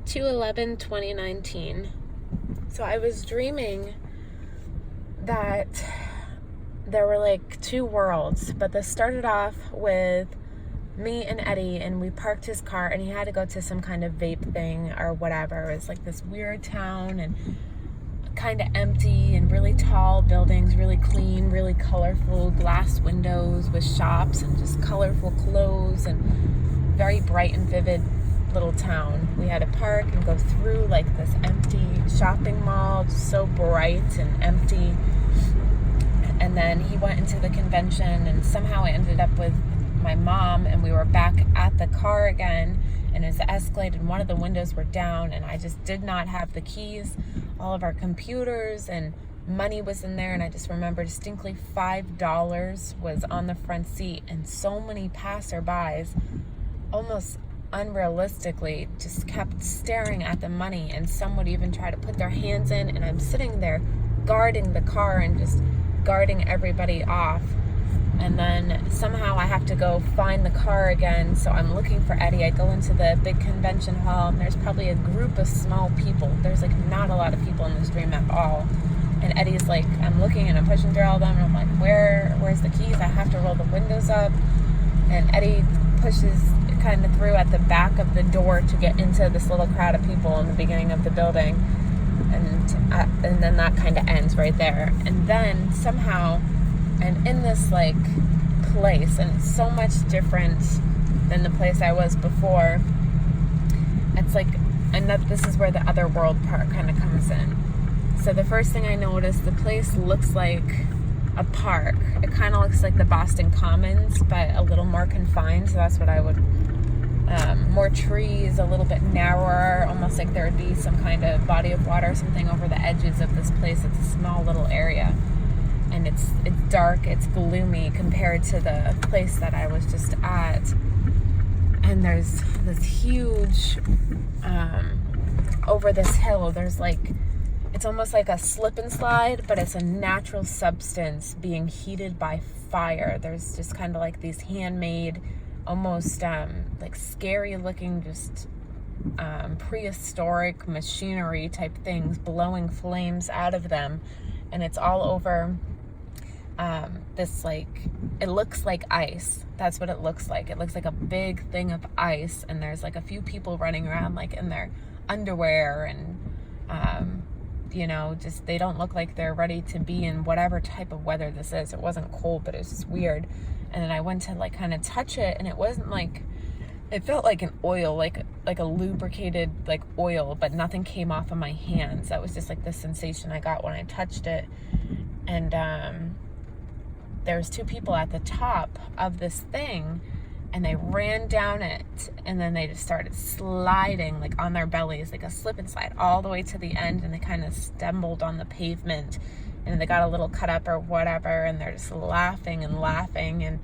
2/11/2019. So I was dreaming that there were like two worlds, but this started off with me and Eddie, and we parked his car, and he had to go to some kind of vape thing or whatever. It was like this weird town and kind of empty and really tall buildings, really clean, really colorful glass windows with shops and just colorful clothes and very bright and vivid little town. We had to park and go through like this empty shopping mall, so bright and empty. And then he went into the convention, and somehow I ended up with my mom, and we were back at the car again, and it was escalated, and one of the windows were down, and I just did not have the keys. All of our computers and money was in there, and I just remember distinctly $5 was on the front seat, and so many passerbys, almost unrealistically, just kept staring at the money, and some would even try to put their hands in, and I'm sitting there guarding the car and just guarding everybody off. And then somehow I have to go find the car again, so I'm looking for Eddie. I go into the big convention hall, and there's probably a group of small people. There's like not a lot of people in this dream at all. And Eddie's like, I'm looking and I'm pushing through all of them, and I'm like, where's the keys? I have to roll the windows up. And Eddie pushes kind of through at the back of the door to get into this little crowd of people in the beginning of the building. And then that kind of ends right there. And then somehow I'm in this like place, and it's so much different than the place I was before. It's like, this is where the other world part kind of comes in. So the first thing I noticed, the place looks like a park. It kind of looks like the Boston Commons, but a little more confined. So that's what I would, more trees, a little bit narrower, almost like there would be some kind of body of water or something over the edges of this place. It's a small little area, and it's dark, it's gloomy compared to the place that I was just at. And there's this huge, over this hill, there's like, it's almost like a slip and slide, but it's a natural substance being heated by fire. There's just kind of like these handmade, almost like scary looking, just prehistoric machinery type things blowing flames out of them. And it's all over this, like, it looks like ice. That's what it looks like. It looks like a big thing of ice, and there's like a few people running around like in their underwear, and just they don't look like they're ready to be in whatever type of weather this is. It wasn't cold, but it was just weird. And then I went to like kind of touch it, and it wasn't like, it felt like an oil, like a lubricated like oil, but nothing came off of my hands. That was just like the sensation I got when I touched it. And there was two people at the top of this thing, and they ran down it, and then they just started sliding like on their bellies, like a slip and slide all the way to the end, and they kind of stumbled on the pavement, and they got a little cut up or whatever, and they're just laughing, and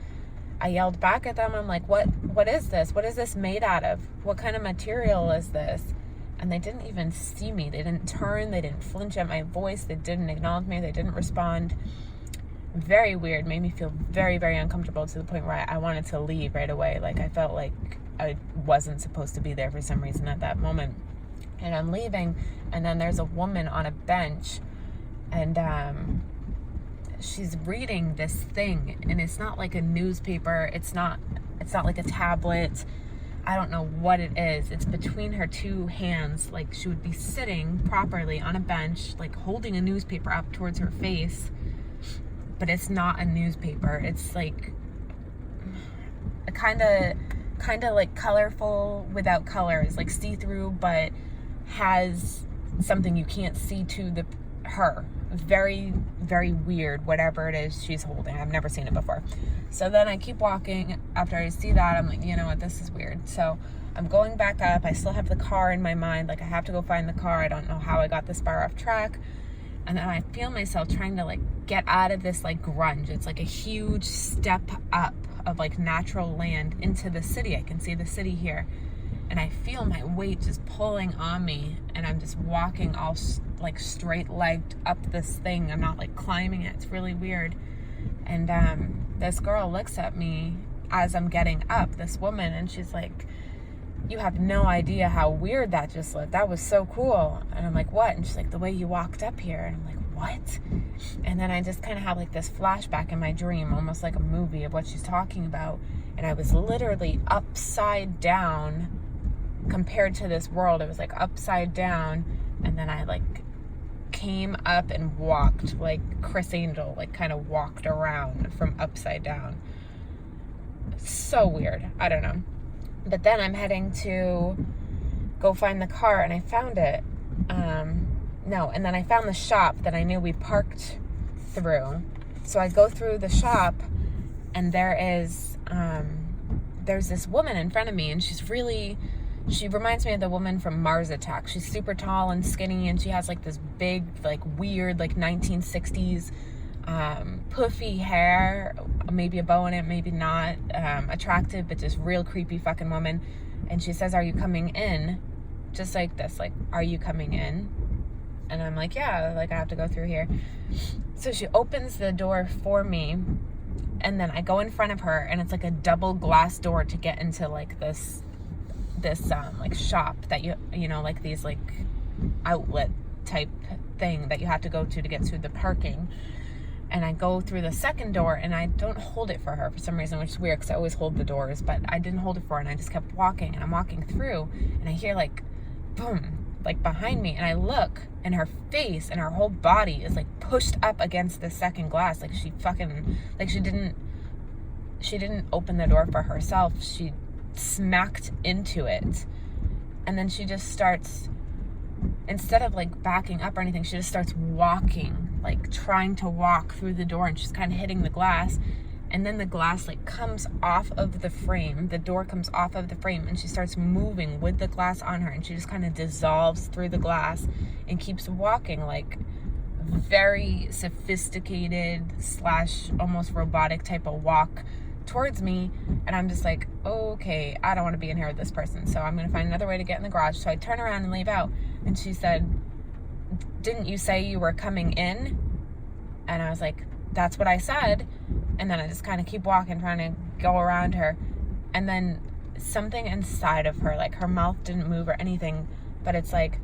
I yelled back at them. I'm like, what is this? What is this made out of? What kind of material is this? And they didn't even see me. They didn't turn, they didn't flinch at my voice, they didn't acknowledge me, they didn't respond. Very weird, made me feel very, very uncomfortable, to the point where I wanted to leave right away. Like, I felt like I wasn't supposed to be there for some reason at that moment. And I'm leaving, and then there's a woman on a bench, and she's reading this thing, and it's not like a newspaper, it's not like a tablet. I don't know what it is. It's between her two hands, like she would be sitting properly on a bench, like holding a newspaper up towards her face. But it's not a newspaper. It's like a kind of like colorful without colors, like see-through, but has something you can't see to her. Very, very weird, whatever it is she's holding. I've never seen it before. So then I keep walking. After I see that, I'm like, you know what, this is weird. So I'm going back up. I still have the car in my mind. Like, I have to go find the car. I don't know how I got this far off track. And then I feel myself trying to like get out of this like grunge. It's like a huge step up of like natural land into the city. I can see the city here. And I feel my weight just pulling on me. And I'm just walking all like straight legged up this thing. I'm not like climbing it. It's really weird. And this girl looks at me as I'm getting up, this woman, and she's like, you have no idea how weird that just looked. That was so cool. And I'm like, what? And she's like, the way you walked up here. And I'm like, what? And then I just kind of have like this flashback in my dream, almost like a movie of what she's talking about. And I was literally upside down compared to this world. It was like upside down. And then I like came up and walked like Chris Angel, like kind of walked around from upside down. So weird. I don't know. But then I'm heading to go find the car, and I found it. And then I found the shop that I knew we parked through. So I go through the shop, and there's this woman in front of me, and she reminds me of the woman from Mars Attack. She's super tall and skinny, and she has like this big, like weird, like 1960s puffy hair, maybe a bow in it, maybe not, attractive, but just real creepy fucking woman. And she says, "Are you coming in?" Just like this, like, "Are you coming in?" And I'm like, "Yeah, like I have to go through here." So she opens the door for me, and then I go in front of her, and it's like a double glass door to get into like this like shop that you know, like these like outlet type thing that you have to go to get to the parking. And I go through the second door, and I don't hold it for her for some reason, which is weird because I always hold the doors, but I didn't hold it for her, and I just kept walking, and I'm walking through, and I hear like boom, like behind me, and I look, and her face and her whole body is like pushed up against the second glass, like she fucking, like she didn't open the door for herself, she smacked into it. And then she just starts, instead of like backing up or anything, she just starts walking, like trying to walk through the door, and she's kind of hitting the glass, and then the glass like comes off of the frame, the door comes off of the frame, and she starts moving with the glass on her, and she just kind of dissolves through the glass and keeps walking, like very sophisticated / almost robotic type of walk towards me. And I'm just like, okay, I don't want to be in here with this person, so I'm gonna find another way to get in the garage. So I turn around and leave out, and she said, "Didn't you say you were coming in?" And I was like, "That's what I said." And then I just kind of keep walking, trying to go around her, and then something inside of her, like her mouth didn't move or anything, but it's like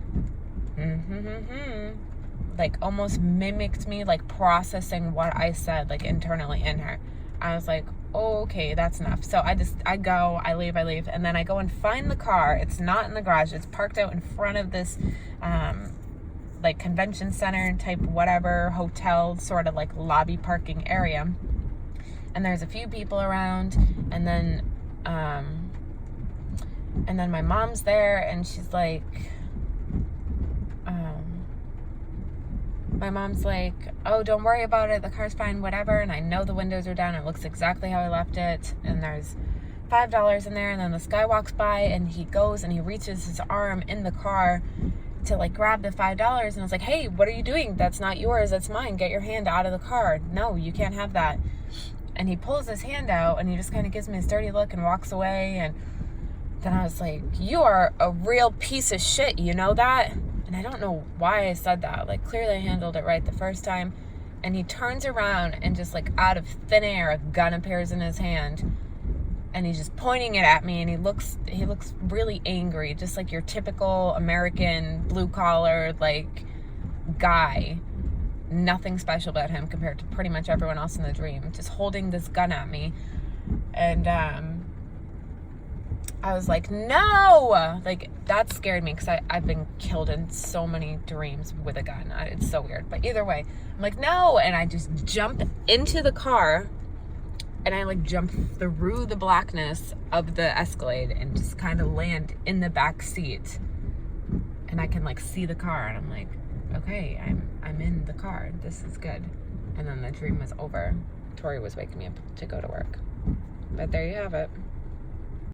like almost mimicked me, like processing what I said, like internally in her. I was like, okay, that's enough. So I leave, and then I go and find the car. It's not in the garage. It's parked out in front of this like convention center type whatever hotel sort of like lobby parking area. And there's a few people around, and then my mom's there, and she's like, my mom's like, "Oh, don't worry about it. The car's fine, whatever." And I know the windows are down. It looks exactly how I left it. And there's $5 in there. And then this guy walks by, and he goes and he reaches his arm in the car to like grab the $5. And I was like, "Hey, what are you doing? That's not yours. That's mine. Get your hand out of the car. No, you can't have that." And he pulls his hand out, and he just kind of gives me this dirty look and walks away. And then I was like, "You are a real piece of shit. You know that?" And I don't know why I said that. Like, clearly I handled it right the first time. And he turns around, and just like out of thin air, a gun appears in his hand, and he's just pointing it at me, and he looks really angry, just like your typical American blue collar like guy. Nothing special about him compared to pretty much everyone else in the dream, just holding this gun at me. And I was like, no! Like, that scared me, because I've been killed in so many dreams with a gun. It's so weird. But either way, I'm like, no! And I just jump into the car, and I, like, jump through the blackness of the Escalade and just kind of land in the back seat. And I can, like, see the car, and I'm like, okay, I'm in the car. This is good. And then the dream was over. Tori was waking me up to go to work. But there you have it.